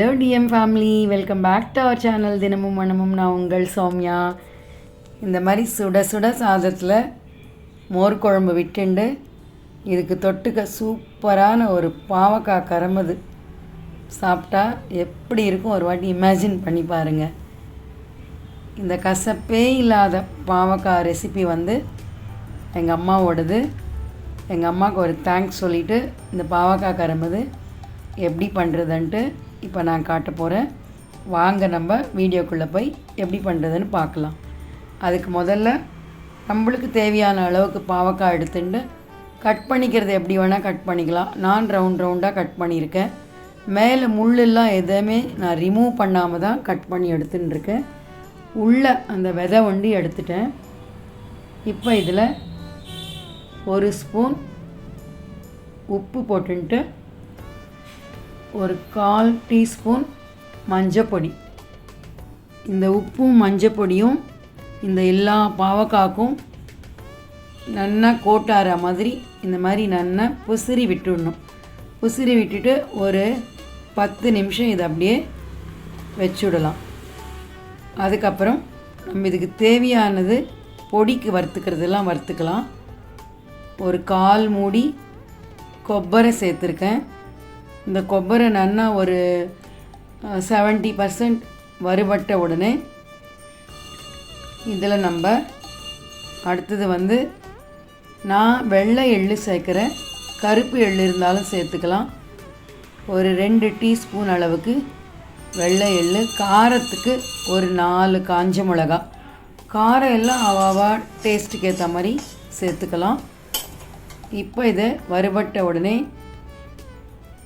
Hello TM family, welcome back to our channel. தினமும் மனமும் நான் உங்கள் சௌமியா. இந்த மாதிரி சுட சுட சாதத்தில் மோர் குழம்பு விட்டுண்டு இதுக்கு தொட்டுக்க சூப்பரான ஒரு பாவக்காய் கரம்பது சாப்பிட்டா எப்படி இருக்கும் ஒரு வாட்டி இமேஜின் பண்ணி பாருங்கள். இந்த கசப்பே இல்லாத பாவக்காய் ரெசிபி எங்கள் அம்மாவோடது. எங்கள் அம்மாவுக்கு ஒரு தேங்க்ஸ் சொல்லிவிட்டு இந்த பாவக்காய் கரம்பது எப்படி பண்ணுறதுன்ட்டு இப்போ நான் காட்ட போகிறேன். வாங்க நம்ம வீடியோக்குள்ளே போய் எப்படி பண்ணுறதுன்னு பார்க்கலாம். அதுக்கு முதல்ல நம்மளுக்கு தேவையான அளவுக்கு பாவக்காய் எடுத்துட்டு கட் பண்ணிக்கிறது எப்படி வேணால் கட் பண்ணிக்கலாம். நான் ரவுண்டாக கட் பண்ணியிருக்கேன். மேலே முள்ளெல்லாம் எதுவுமே நான் ரிமூவ் பண்ணாமல் தான் கட் பண்ணி எடுத்துன்னு இருக்கேன். உள்ளே அந்த விதை எடுத்துட்டேன். இப்போ இதில் ஒரு ஸ்பூன் உப்பு போட்டுன்ட்டு ஒரு 1/4 டீஸ்பூன் மஞ்சப்பொடி. இந்த உப்பும் மஞ்சப்பொடியும் இந்த எல்லா பாவக்காய்க்கும் நல்லா கோட்டார மாதிரி இந்த மாதிரி நல்லா புசிறி விட்டுடணும். புசிறி விட்டுட்டு ஒரு 10 நிமிஷம் இதை அப்படியே வச்சுடலாம். அதுக்கப்புறம் நம்ம இதுக்கு தேவையானது பொடிக்கு வறுத்துக்கிறதெல்லாம் வறுத்துக்கலாம். ஒரு 1/4 மூடி கொப்பரை சேர்த்துருக்கேன். இந்த கொப்பரை நல்லா ஒரு 70% வறுபட்ட உடனே இதில் நம்ம அடுத்தது நான் வெள்ளை எள்ளு சேர்க்குறேன். கருப்பு எள்ளு இருந்தாலும் சேர்த்துக்கலாம். ஒரு 2 டீஸ்பூன் அளவுக்கு வெள்ளை எள்ளு. காரத்துக்கு ஒரு 4 காஞ்ச மிளகா. காரம் எல்லாம் அவாவா டேஸ்ட்டுக்கு ஏற்ற மாதிரி சேர்த்துக்கலாம். இப்போ இதை வறுபட்ட உடனே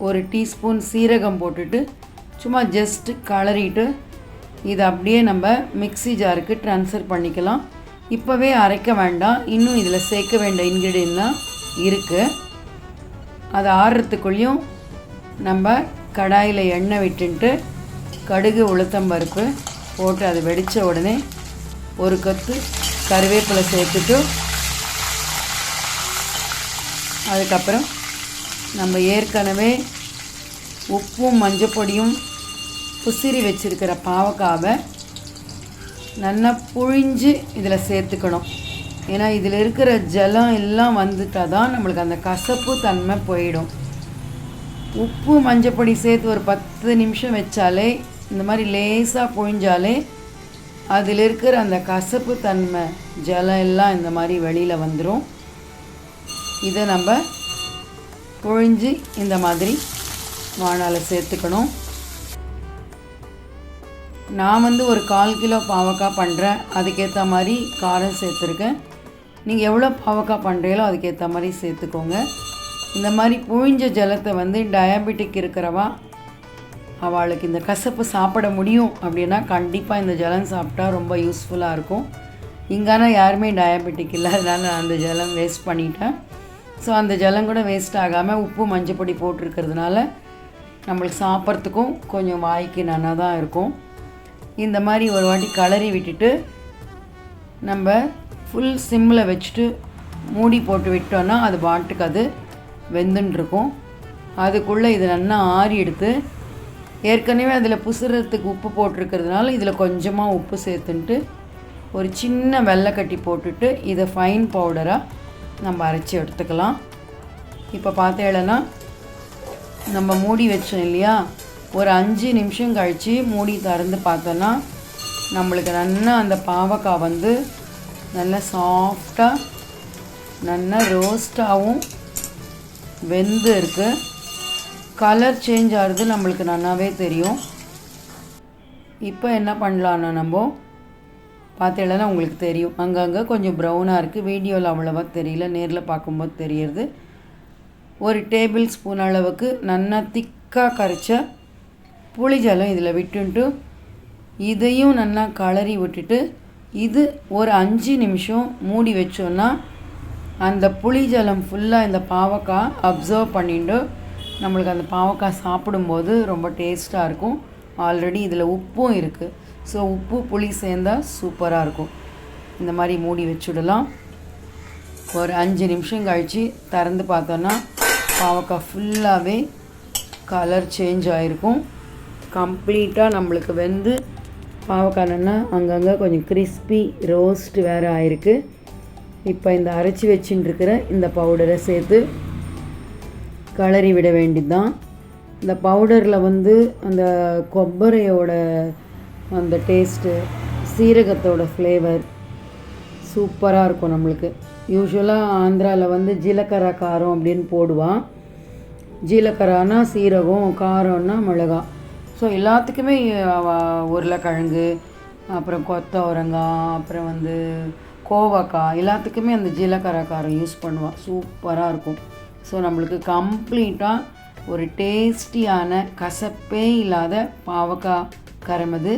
ஒரு டீஸ்பூன் சீரகம் போட்டுட்டு சும்மா ஜஸ்ட் கலரிட்டு இதை அப்படியே நம்ம மிக்ஸி ஜாருக்கு ட்ரான்ஸ்ஃபர் பண்ணிக்கலாம். இப்போவே அரைக்க வேண்டாம், இன்னும் இதில் சேர்க்க வேண்டிய இன்க்ரீடியன்ட்லாம் இருக்குது. அது ஆறுறதுக்குள்ளேயும் நம்ம கடாயில் எண்ணெய் விட்டுன்ட்டு கடுகு உளுத்தம்பருப்பு போட்டு அது வெடித்த உடனே ஒரு கொத்து கருவேப்பிலை சேர்த்துட்டு அதுக்கப்புறம் நம்ம ஏற்கனவே உப்பும் மஞ்சப்பொடியும் புசிறி வச்சுருக்கிற பாவக்காவை நல்லா புழிஞ்சு இதில் சேர்த்துக்கணும். ஏன்னா இதில் இருக்கிற ஜலம் எல்லாம் வந்துட்டால் தான் நம்மளுக்கு அந்த கசப்பு தன்மை போயிடும். உப்பு மஞ்சப்பொடி சேர்த்து ஒரு 10 நிமிஷம் வச்சாலே இந்த மாதிரி லேசாக புழிஞ்சாலே அதில் இருக்கிற அந்த கசப்பு தன்மை ஜலம் எல்லாம் இந்த மாதிரி வெளியில் வந்துடும். இதை நம்ம புழிஞ்சு இந்த மாதிரி வாணால சேர்த்துக்கணும். நான் ஒரு 1/4 கிலோ பாவக்காய் பண்ணுறேன். அதுக்கேற்ற மாதிரி காரம் சேர்த்துருக்கேன். நீங்கள் எவ்வளோ பாவக்காய் பண்ணுறீங்களோ அதுக்கேற்ற மாதிரி சேர்த்துக்கோங்க. இந்த மாதிரி புழிஞ்ச ஜலத்தை டயபெட்டிக் இருக்கிறவா அவளுக்கு இந்த கசப்பு சாப்பிட முடியும் அப்படின்னா கண்டிப்பாக இந்த ஜலம் சாப்பிட்டா ரொம்ப யூஸ்ஃபுல்லாக இருக்கும். இங்கானா யாருமே டயபெட்டிக் இல்லை, அதனால் நான் அந்த ஜலம் வேஸ்ட் பண்ணிட்டேன். ஸோ அந்த ஜலம் கூட வேஸ்ட் ஆகாமல் உப்பு மஞ்சப்பொடி போட்டிருக்கிறதுனால நம்மளுக்கு சாப்பிட்றதுக்கும் கொஞ்சம் வாய்க்கு நல்லா தான் இருக்கும். இந்த மாதிரி ஒரு வாட்டி கலரி விட்டுட்டு நம்ம ஃபுல் சிம்மில் வச்சுட்டு மூடி போட்டு விட்டோன்னா அது பாட்டுக்கு அது வெந்துட்டுருக்கும். அதுக்குள்ளே இது நல்லா ஆறி எடுத்து ஏற்கனவே அதில் புசுறதுக்கு உப்பு போட்டிருக்கிறதுனால இதில் கொஞ்சமாக உப்பு சேர்த்துன்ட்டு ஒரு சின்ன வெள்ளைக்கட்டி போட்டுட்டு இதை ஃபைன் பவுடராக நம்ம அரைச்சி எடுத்துக்கலாம். இப்போ பார்த்தேன்னா நம்ம மூடி வச்சோம் இல்லையா, ஒரு 5 நிமிஷம் கழித்து மூடி திறந்து பார்த்தோன்னா நம்மளுக்கு நல்லா அந்த பாவக்காய் நல்லா சாஃப்டாக நல்லா ரோஸ்டாகவும் வெந்து இருக்குது. கலர் சேஞ்ச் ஆகிறது நம்மளுக்கு நல்லாவே தெரியும். இப்போ என்ன பண்ணலான்னா நம்ம பார்த்தேன்னா உங்களுக்கு தெரியும், அங்கங்கே கொஞ்சம் ப்ரௌனாக இருக்குது. வீடியோவில் அவ்வளோவா தெரியல, நேரில் பார்க்கும்போது தெரியுது. ஒரு டேபிள் ஸ்பூன் அளவுக்கு நல்லா திக்காக கரைச்ச புளி ஜலம் இதில் விட்டுன்ட்டு இதையும் நல்லா கலரி விட்டுட்டு இது ஒரு 5 நிமிஷம் மூடி வச்சோன்னா அந்த புளி ஜலம் ஃபுல்லாக இந்த பாவக்காய் அப்சர்வ் பண்ணிட்டு நம்மளுக்கு அந்த பாவக்காய் சாப்பிடும்போது ரொம்ப டேஸ்ட்டாக இருக்கும். ஆல்ரெடி இதில் உப்பும் இருக்குது. ஸோ உப்பு புளி சேர்ந்தால் சூப்பராக இருக்கும். இந்த மாதிரி மூடி வச்சுடலாம். ஒரு 5 நிமிஷம் கழித்து திறந்து பார்த்தோன்னா பாவக்காய் ஃபுல்லாகவே கலர் சேஞ்ச் ஆகிருக்கும். கம்ப்ளீட்டாக நம்மளுக்கு வெந்து பாவக்காய்னா அங்கங்கே கொஞ்சம் கிறிஸ்பி ரோஸ்ட் வேறு ஆயிருக்கு. இப்போ இந்த அரைச்சி வச்சுட்டு இருக்கிற இந்த பவுடரை சேர்த்து கிளறி விட வேண்டியது தான். இந்த பவுடரில் வந்து அந்த கொப்பரையோட அந்த டேஸ்ட்டு, சீரகத்தோட ஃப்ளேவர் சூப்பராக இருக்கும் நம்மளுக்கு. யூஸ்வலாக ஆந்திராவில் வந்து ஜீலக்கரை காரம் அப்படின்னு போடுவான். ஜீலக்கரைனா சீரகம், காரம்னா மிளகா. ஸோ எல்லாத்துக்குமே உருளைக்கிழங்கு, அப்புறம் கொத்தவரங்காய், அப்புறம் வந்து கோவக்காய், எல்லாத்துக்குமே அந்த ஜீலக்கரை காரம் யூஸ் பண்ணுவான். சூப்பராக இருக்கும். ஸோ நம்மளுக்கு கம்ப்ளீட்டாக ஒரு டேஸ்டியான கசப்பே இல்லாத பாவக்காய் கரமது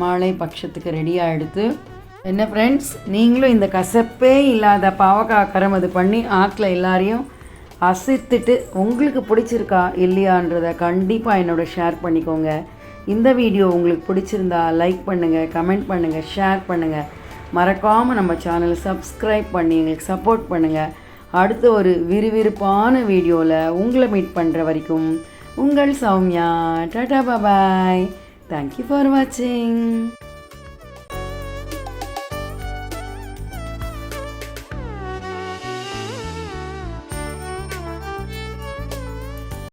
மாலை பட்சத்துக்கு ரெடியாக எடுத்து என்ன ஃப்ரெண்ட்ஸ், நீங்களும் இந்த கசப்பே இல்லாத பாவக்காய் கரமது பண்ணி ஆக்கில் எல்லாரையும் அசைத்துட்டு உங்களுக்கு பிடிச்சிருக்கா இல்லையான்றதை கண்டிப்பாக என்னோட ஷேர் பண்ணிக்கோங்க. இந்த வீடியோ உங்களுக்கு பிடிச்சிருந்தா லைக் பண்ணுங்கள், கமெண்ட் பண்ணுங்கள், ஷேர் பண்ணுங்கள். மறக்காமல் நம்ம சேனலை சப்ஸ்கிரைப் பண்ணி எங்களுக்கு சப்போர்ட் பண்ணுங்கள். அடுத்த ஒரு விறுவிறுப்பான வீடியோவில் உங்களை மீட் பண்ணுற வரைக்கும் உங்கள் சௌமியா. டாடா பாய். தேங்க்யூ ஃபார் வாட்சிங்.